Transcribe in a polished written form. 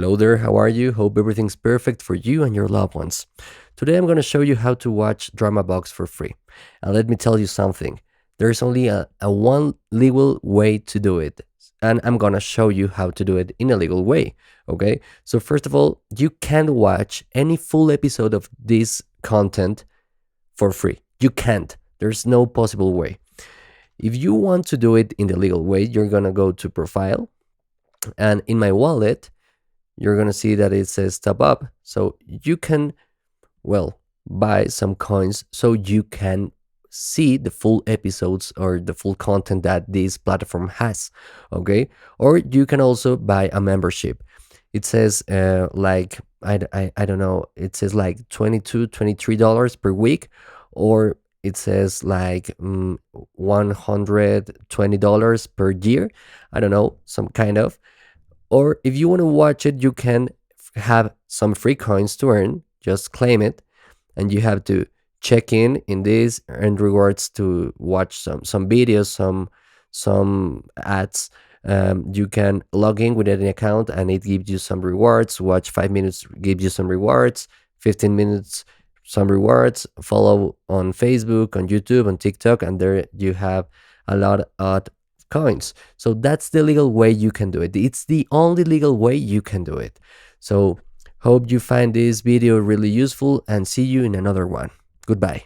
Hello there, how are you? Hope everything's perfect for you and your loved ones. Today I'm going to show you how to watch Drama Box for free. And let me tell you something, there's only a one legal way to do it. And I'm going to show you how to do it in a legal way. Okay? So, first of all, you can't watch any full episode of this content for free. You can't. There's no possible way. If you want to do it in the legal way, you're going to go to profile, and in my wallet you're going to see that it says top up. So you can, well, buy some coins so you can see the full episodes or the full content that this platform has. Okay. Or you can also buy a membership. It says like, I don't know, it says like 22, $23 per week, or it says like $120 per year. I don't know, some kind of. Or if you want to watch it, you can have some free coins to earn. Just claim it, and you have to check in this, earn rewards to watch some videos, some ads. You can log in with an account, and it gives you some rewards. Watch 5 minutes, gives you some rewards. 15 minutes, some rewards. Follow on Facebook, on YouTube, on TikTok, and there you have a lot of coins. So that's the legal way you can do it. It's the only legal way you can do it. So hope you find this video really useful, and see you in another one. Goodbye.